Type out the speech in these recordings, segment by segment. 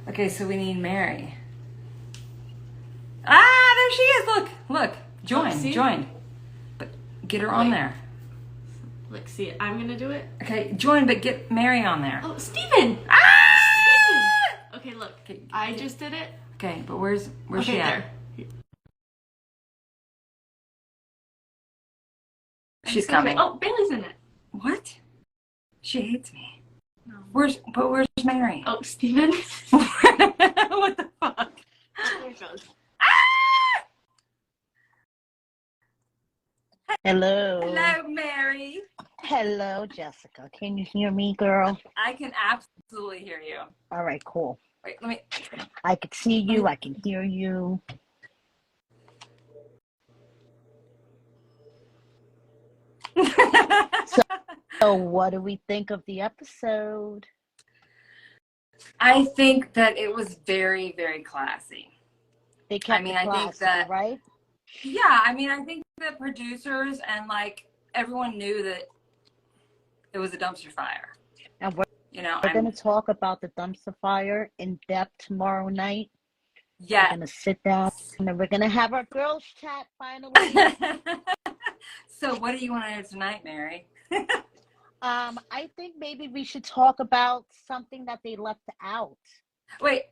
Okay, so we need Mary. Ah, there she is. Look, look. Join, join. But get her on there. Look, see, I'm gonna do it. Okay, join, but get Mary on there. Oh, Steven! Ah! Steven! Okay, look. Okay, I just did it. Okay, but where's she at? There. She's coming. Oh, Bailey's in it. What? She hates me. No. Where's Mary? Oh, Steven. What the fuck? There it goes. Hello. Hello, Mary. Hello, Jessica. Can you hear me, girl? I can absolutely hear you. All right, cool. Wait, let me. I can see you. I can hear you. So what do we think of the episode? I think that it was very, very classy. They kept I classy, think that, right? Yeah, I mean, I think the producers and like everyone knew that it was a dumpster fire. And we're going to talk about the dumpster fire in depth tomorrow night. Yeah. We're going to sit down and we're going to have our girls chat finally. So what do you want to do tonight, Mary? I think maybe we should talk about something that they left out. Wait,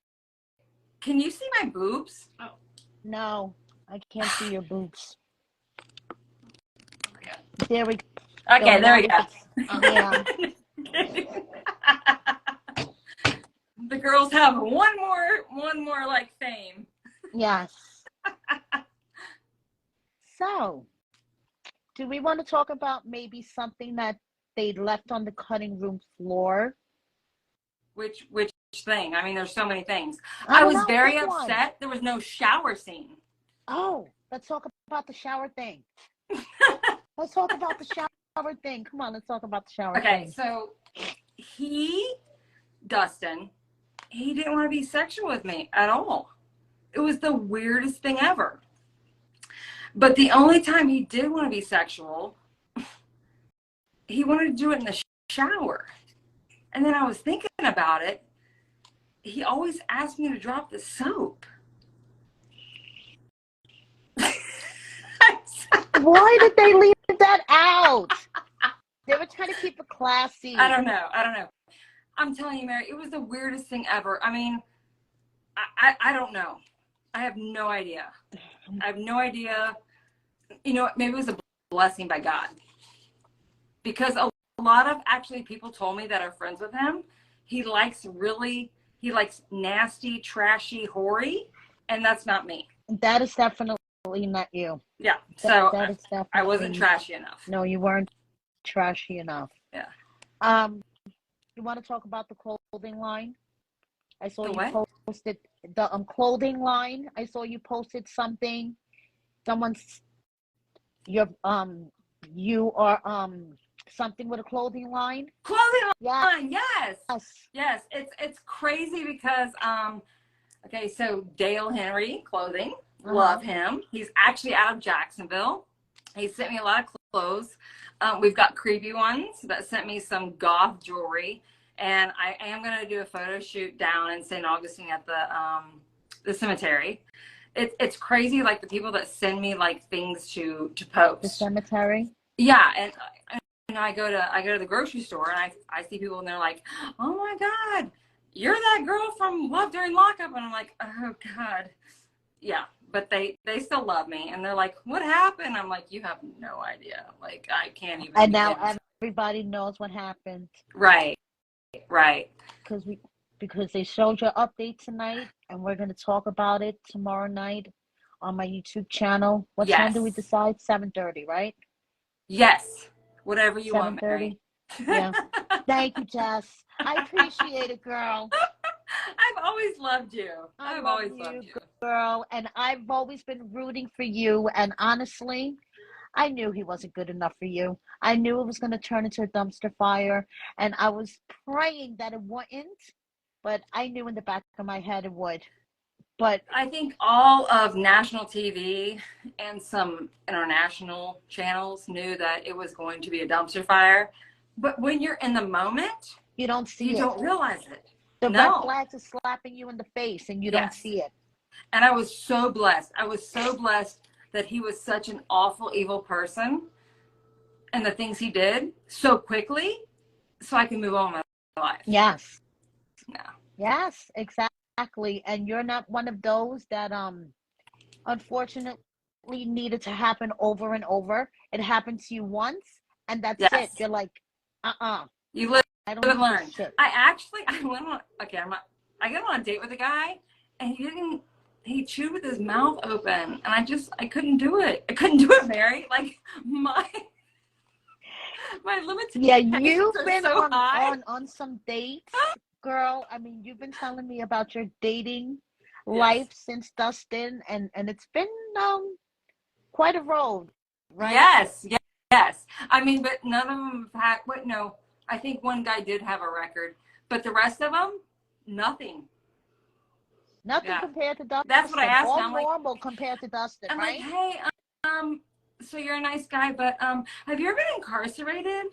can you see my boobs? Oh. No, I can't see your boobs. Yeah. There we go. Okay, there we go. Yeah. The girls have one more like fame. Yes. So, do we want to talk about maybe something that they left on the cutting room floor? Which thing? I mean, there's so many things. I was very upset there was no shower scene. Oh, let's talk about the shower thing. Let's talk about the shower thing. Come on, let's talk about the shower thing. Okay, so Dustin, he didn't want to be sexual with me at all. It was the weirdest thing ever. But the only time he did want to be sexual, he wanted to do it in the shower. And then I was thinking about it. He always asked me to drop the soap. Why did they leave that out? They were trying to keep it classy. I don't know. I'm telling you, Mary, it was the weirdest thing ever. I mean, I don't know. I have no idea. You know, maybe it was a blessing by God. Because a lot of actually people told me that are friends with him, he likes nasty, trashy, hoary, and that's not me. That is definitely not you. Yeah, so that is definitely I wasn't trashy enough. No, you weren't trashy enough. Yeah. You want to talk about the clothing line? I saw you posted the clothing line. I saw you posted something. You are something with a clothing line. Line, yes. It's crazy because okay, so Dale Henry clothing, love him. He's actually out of Jacksonville. He sent me a lot of clothes. We've got creepy ones that sent me some goth jewelry, and I am gonna do a photo shoot down in St. Augustine at the cemetery. It's crazy, like the people that send me like things to post. The cemetery. Yeah, and you know, I go to the grocery store and I see people and they're like, "Oh my God, you're that girl from Love During Lockup," and I'm like, "Oh God, yeah." But they still love me, and they're like, "What happened?" I'm like, "You have no idea. Like, I can't even." And now everybody knows what happened. Right. Because they showed your update tonight, and we're going to talk about it tomorrow night on my YouTube channel. What time do we decide? 7:30, right? Yes. Whatever you want, Mary. Yeah. Thank you, Jess. I appreciate it, girl. I've always loved you. I've always loved you, girl. And I've always been rooting for you. And honestly, I knew he wasn't good enough for you. I knew it was going to turn into a dumpster fire. And I was praying that it wouldn't. But I knew in the back of my head it would. But I think all of national TV and some international channels knew that it was going to be a dumpster fire. But when you're in the moment, you don't see it. You don't realize it. The red No. flags are slapping you in the face and you don't Yes. see it. And I was so blessed. I was so blessed that he was such an awful, evil person and the things he did so quickly so I can move on with my life. Yes. No. Yes, exactly. And you're not one of those that unfortunately needed to happen over and over. It happened to you once and that's it. Yes. You're like, You live I don't and need learn. this shit. I went on, okay, I got on a date with a guy and he chewed with his mouth open and I couldn't do it. I couldn't do it, Mary. Like my limitations Yeah, you've are been so high. on some dates, girl. I mean, you've been telling me about your dating Yes. life since Dustin, and it's been quite a road, right? Yes, yes, yes. I mean, but none of them have had, what, no, I think one guy did have a record, but the rest of them, nothing. Nothing Yeah. compared to Dustin. That's what I asked him. All I'm like, normal compared to Dustin, right? hey, so you're a nice guy, but have you ever been incarcerated?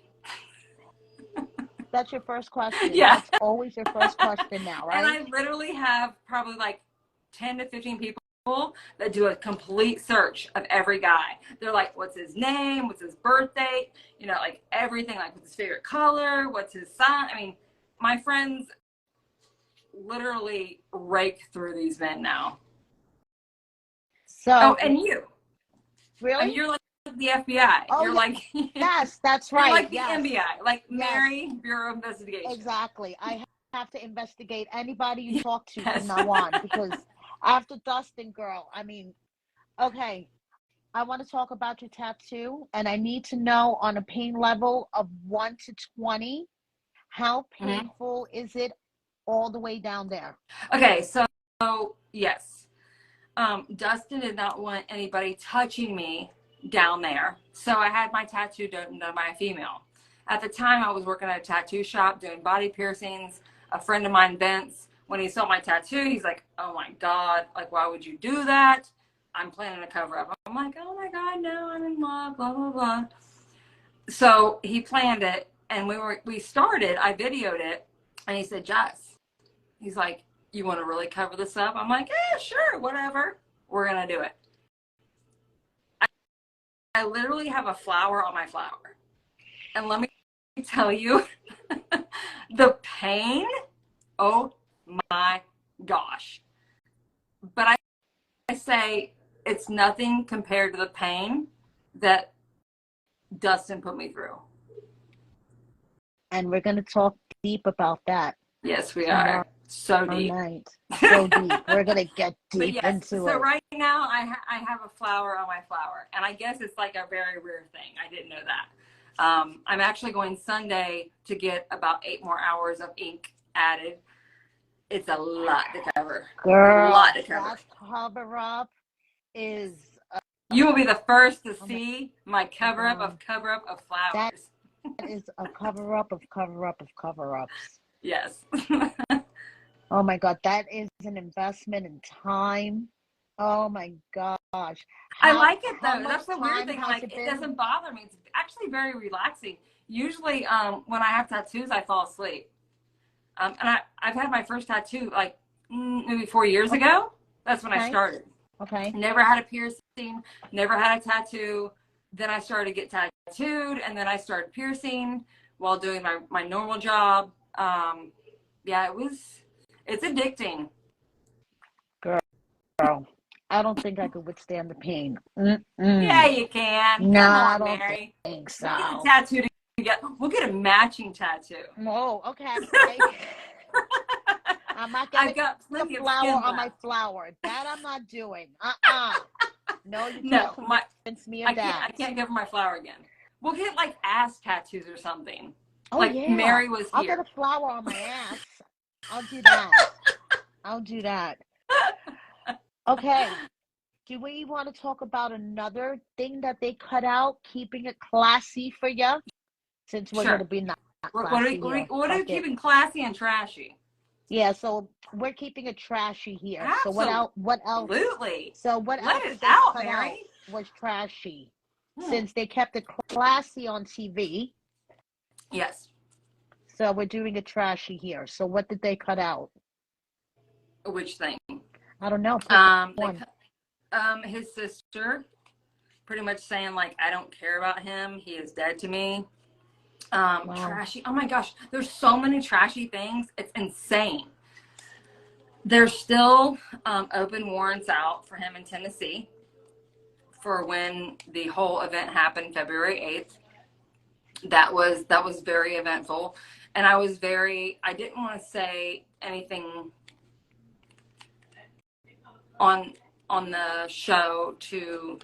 That's your first question. Yeah. That's always your first question now, right? And I literally have probably like 10 to 15 people that do a complete search of every guy. They're like, what's his name? What's his birthday? You know, like everything, like what's his favorite color? What's his sign? I mean, my friends literally rake through these men now. So, oh, and you. Really? I mean, you're like the FBI. Oh, you're yeah. like Yes, that's right. You're like the yes. NBI, like Yes. Mary, Bureau of Investigation. Exactly. I have to investigate anybody you Yes. talk to from now on because after Dustin, girl, I mean, okay, I want to talk about your tattoo, and I need to know on a pain level of 1 to 20, how painful is it all the way down there? Okay, so yes. Dustin did not want anybody touching me down there. So I had my tattoo done by a female. At the time, I was working at a tattoo shop doing body piercings. A friend of mine, Vince, when he saw my tattoo, he's like, oh my God, like, why would you do that? I'm planning to cover up. I'm like, oh my God, no, I'm in love, blah, blah, blah. So he planned it, and we started, I videoed it, and he said, Jess, he's like, you want to really cover this up? I'm like, yeah, sure, whatever. We're going to do it. I literally have a flower on my flower. And let me tell you, the pain, oh my gosh. But I say it's nothing compared to the pain that Dustin put me through. And we're going to talk deep about that. Yes, we are. So deep. Night. So deep. We're going to get deep into it. So right now, I have a flower on my flower. And I guess it's like a very rare thing. I didn't know that. I'm actually going Sunday to get about 8 more hours of ink added. It's a lot to cover. Girl, a lot to cover. That cover up is... you will be the first to see my cover up of flowers. That is a cover up of cover up of cover ups. Yes. Oh my God, that is an investment in time. Oh my gosh. I like it though. That's the weird thing. Like, it doesn't bother me. It's actually very relaxing. Usually, when I have tattoos, I fall asleep. And I've had my first tattoo like maybe 4 years ago. That's when I started. Okay. Never had a piercing, never had a tattoo. Then I started to get tattooed, and then I started piercing while doing my normal job. Yeah, it's addicting. Girl, I don't think I could withstand the pain. Yeah, you can. No, Come on, I don't Mary. think so. We'll get a tattoo together. We'll get a matching tattoo. Oh, okay. I'm not getting the flower on my flower. That I'm not doing. No, you can't convince me of that. I can't give her my flower again. We'll get like ass tattoos or something. Oh, like yeah. Mary was here. I'll get a flower on my ass. I'll do that. I'll do that. Okay. Do we want to talk about another thing that they cut out, keeping it classy for you? Since we're going to be not classy here. What are you keeping classy and trashy? Yeah, so we're keeping it trashy here. Absolutely. So what else? Absolutely. So what Let else it out, Mary. out was trashy? Since they kept it classy on TV. Yes. So we're doing a trashy here. So what did they cut out? Which thing? I don't know. His sister, pretty much saying like, I don't care about him. He is dead to me. Wow. Trashy. Oh my gosh, there's so many trashy things. It's insane. There's still open warrants out for him in Tennessee for when the whole event happened, February 8th. That was very eventful, and I didn't want to say anything on the show to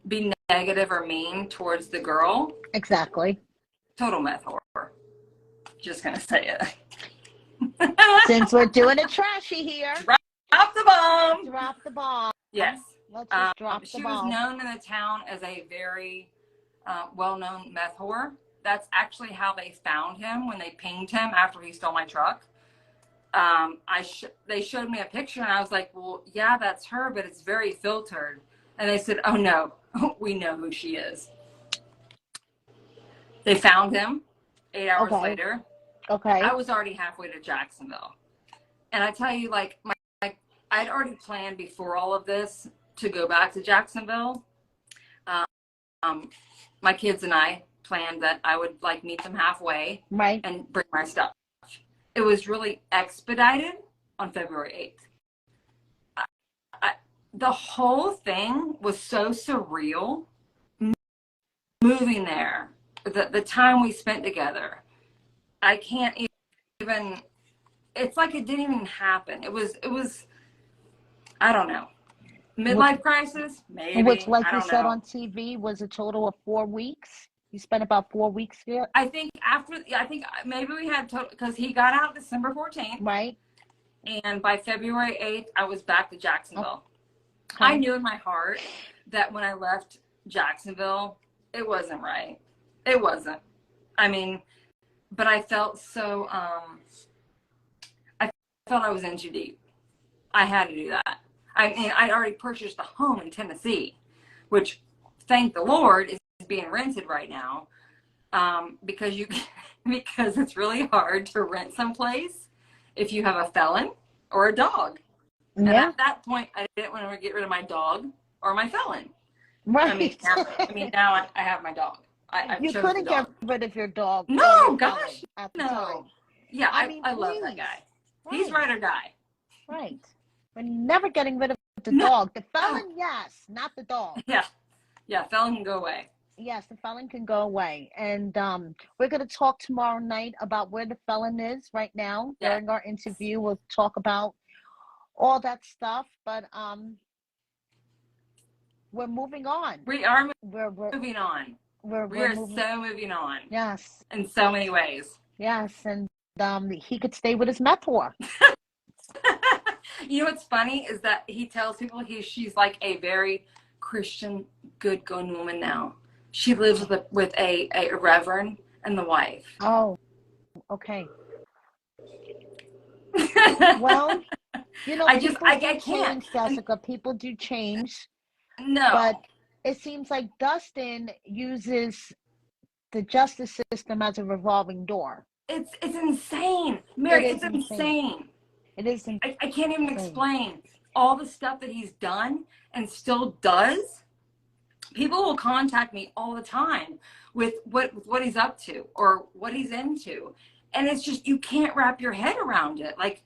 be negative or mean towards the girl. Exactly. Total meth whore. Just gonna say it. Since we're doing a trashy here. Drop the bomb. Drop the bomb. Yes. Let's just drop the She bomb. was known in the town as a very well-known meth whore. That's actually how they found him when they pinged him after he stole my truck. They showed me a picture and I was like, well, yeah, that's her, but it's very filtered. And they said, oh no, we know who she is. They found him 8 hours later. Okay. I was already halfway to Jacksonville. And I tell you, like, I'd already planned before all of this to go back to Jacksonville. My kids and I planned that I would like meet them halfway and bring my stuff. It was really expedited on February 8th. The whole thing was so surreal. Moving there, the time we spent together, I can't even, it's like it didn't even happen. It was, I don't know. Midlife crisis? Maybe. Which, like you said know. on TV, was a total of 4 weeks. You spent about 4 weeks here? I think maybe we had total, because he got out December 14th. Right. And by February 8th, I was back to Jacksonville. Okay. I knew in my heart that when I left Jacksonville, it wasn't right. It wasn't. I mean, but I felt so, I felt I was in too deep. I had to do that. I mean, I'd already purchased a home in Tennessee, which, thank the Lord, is being rented right now, because it's really hard to rent someplace if you have a felon or a dog. Yeah. And at that point, I didn't want to get rid of my dog or my felon. Right. I mean, now I have my dog. You couldn't get rid of your dog. No, gosh, no. Time. Yeah, I love that guy. Right. He's ride or die. Right. We're never getting rid of the dog. The felon, yes, not the dog. Yeah, felon can go away. Yes, the felon can go away. And we're going to talk tomorrow night about where the felon is right now. Yeah. During our interview, we'll talk about all that stuff. But we're moving on. We are moving on. We are so moving on. Yes. In so many ways. Yes, and he could stay with his mentor. You know what's funny is that he tells people she's like a very Christian, good-going woman now. She lives with a reverend and the wife. Oh, okay. Well, you know, I can't. Jessica, people do change. No. But it seems like Dustin uses the justice system as a revolving door. It's insane. Mary, it's insane. It is insane. I can't even explain all the stuff that he's done and still does. People will contact me all the time with what he's up to or what he's into. And it's just, you can't wrap your head around it. Like,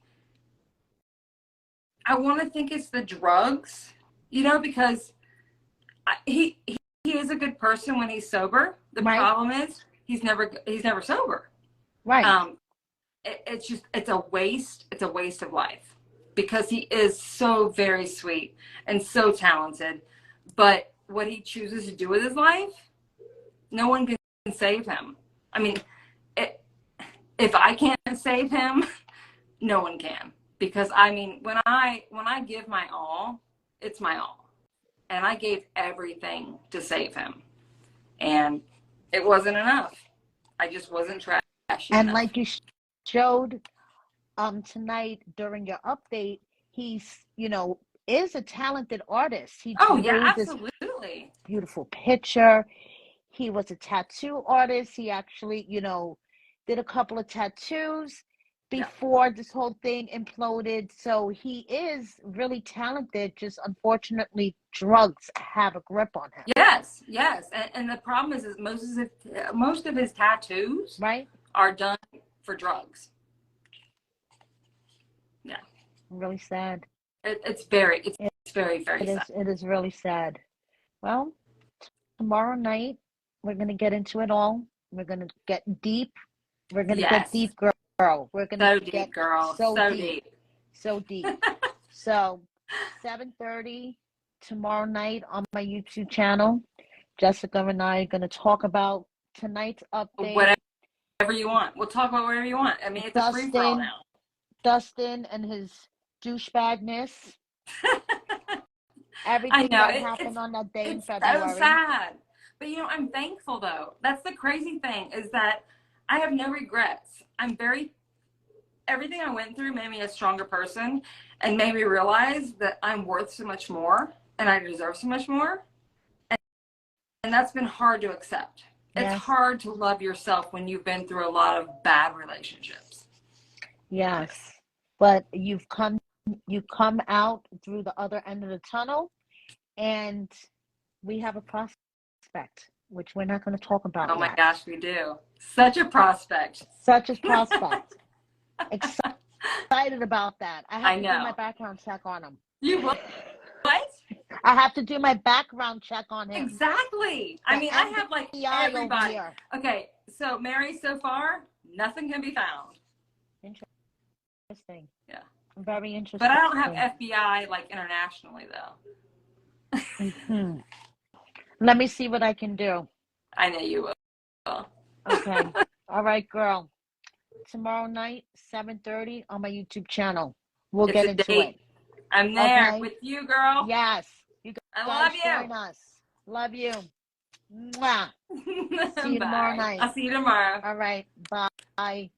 I want to think it's the drugs, you know, because he is a good person when he's sober. The problem is he's never sober. Right. It's a waste of life, because he is so very sweet and so talented, but what he chooses to do with his life, no one can save him. I mean, if I can't save him, no one can, because I mean, when I give my all, it's my all, and I gave everything to save him, and it wasn't enough. I just wasn't trashy and enough. Like you showed tonight during your update, he's, you know, is a talented artist. He absolutely. Beautiful picture. He was a tattoo artist. He actually, you know, did a couple of tattoos before this whole thing imploded. So he is really talented. Just unfortunately, drugs have a grip on him. Yes, yes. And the problem is most of his tattoos are done for drugs. Yeah. Really sad. It's very very sad. It is really sad. Well, tomorrow night we're gonna get into it all. We're gonna get deep. We're gonna get deep, girl. We're gonna get so deep. So deep. So 7:30 tomorrow night on my YouTube channel. Jessica and I are gonna talk about tonight's update. Whatever you want. We'll talk about whatever you want. I mean, it's a free for all now. Dustin and his douchebagness. Everything that happened on that day in February. It's so sad. But, you know, I'm thankful, though. That's the crazy thing, is that I have no regrets. Everything I went through made me a stronger person and made me realize that I'm worth so much more and I deserve so much more. And that's been hard to accept. It's hard to love yourself when you've been through a lot of bad relationships. Yes. But you come out through the other end of the tunnel, and we have a prospect, which we're not going to talk about. Oh my gosh, we do. Such a prospect. Such a prospect. Excited about that. I have to do my background check on him. You what? I have to do my background check on him. Exactly. I mean, I have like everybody. Okay, so Mary, so far, nothing can be found. Interesting. Yeah. Very interesting. But I don't have FBI like internationally though. Mm-hmm. Let me see what I can do. I know you will. Okay. All right, girl. Tomorrow night, 7:30 on my YouTube channel. We'll get into it. I'm there with you, girl. Yes. I love you. Join us. Love you. Mwah. See you tomorrow night. I'll see you tomorrow. All right. Bye.